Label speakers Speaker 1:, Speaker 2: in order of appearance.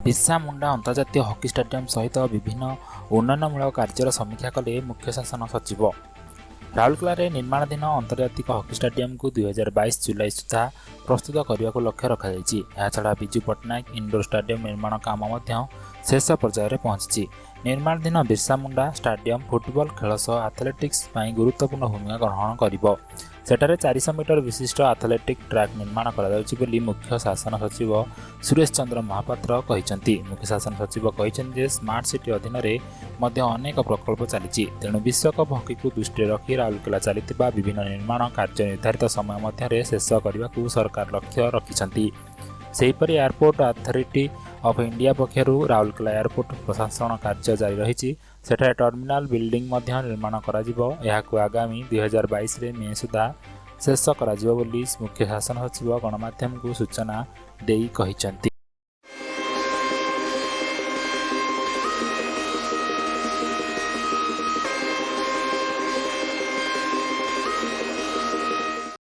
Speaker 1: ବିର୍ସା ମୁଣ୍ଡା ଅନ୍ତର୍ଜାତୀୟ hockey stadium ସହିତ ବିଭିନ୍ନ ଉନ୍ନୟନମୂଳକ କାର୍ଯ୍ୟର ସମୀକ୍ଷା କଲେ ମୁଖ୍ୟ ଶାସନ ସଚିବ। ରାଉରକେଲାରେ ନିର୍ମାଣାଧୀନ ଆନ୍ତର୍ଜାତିକ ହକି ଷ୍ଟାଡିୟମକୁ 2022 ଜୁଲାଇ ସୁଦ୍ଧା ପ୍ରସ୍ତୁତ କରିବାକୁ ଲକ୍ଷ୍ୟ ରଖାଯାଇଛି। ଏହାଛଡ଼ା ବିଜୁ ପଟ୍ଟନାୟକ ଇଣ୍ଡୋର ଷ୍ଟାଡିୟମ ନିର୍ମାଣ କାମ ମଧ୍ୟ ଶେଷ ପର୍ଯ୍ୟାୟରେ ପହଞ୍ଚିଛି। ନିର୍ମାଣାଧୀନ ବିର୍ସା ମୁଣ୍ଡା ଷ୍ଟାଡିୟମ ଫୁଟବଲ ଖେଳ ସହ ଆଥଲେଟିକ୍ସ ପାଇଁ ଗୁରୁତ୍ୱପୂର୍ଣ୍ଣ ଭୂମିକା ଗ୍ରହଣ କରିବ। ସେଠାରେ 400 ମିଟର ବିଶିଷ୍ଟ ଆଥଲେଟିକ୍ ଟ୍ରାକ୍ ନିର୍ମାଣ କରାଯାଉଛି ବୋଲି ମୁଖ୍ୟ ଶାସନ ସଚିବ ସୁରେଶ ଚନ୍ଦ୍ର ମହାପାତ୍ର କହିଛନ୍ତି। ମୁଖ୍ୟ ଶାସନ ସଚିବ କହିଛନ୍ତି ଯେ ସ୍ମାର୍ଟ ସିଟି ଅଧୀନରେ ମଧ୍ୟ ଅନେକ ପ୍ରକଳ୍ପ ଚାଲିଛି। ତେଣୁ ବିଶ୍ୱକପ୍ ହକିକୁ ଦୃଷ୍ଟିରେ ରଖି ରାଉରକେଲା ଚାଲିଥିବା ବିଭିନ୍ନ ନିର୍ମାଣ କାର୍ଯ୍ୟ ନିର୍ଦ୍ଧାରିତ ସମୟ ମଧ୍ୟରେ ଶେଷ କରିବାକୁ ସରକାର ଲକ୍ଷ୍ୟ ରଖିଛନ୍ତି। ସେହିପରି ଏୟାରପୋର୍ଟ ଅଥରିଟି ଅଫ୍ ଇଣ୍ଡିଆ ପକ୍ଷରୁ ରାଉରକେଲା ଏୟାରପୋର୍ଟ ପ୍ରଶାସନ କାର୍ଯ୍ୟ ଜାରି ରହିଛି। ସେଠାରେ ଟର୍ମିନାଲ ବିଲ୍ଡିଂ ମଧ୍ୟ ନିର୍ମାଣ କରାଯିବ। ଏହାକୁ ଆଗାମୀ 2022 ମେ ସୁଦ୍ଧା ଶେଷ କରାଯିବ ବୋଲି ମୁଖ୍ୟ ଶାସନ ସଚିବ ଗଣମାଧ୍ୟମକୁ ସୂଚନା ଦେଇ କହିଛନ୍ତି।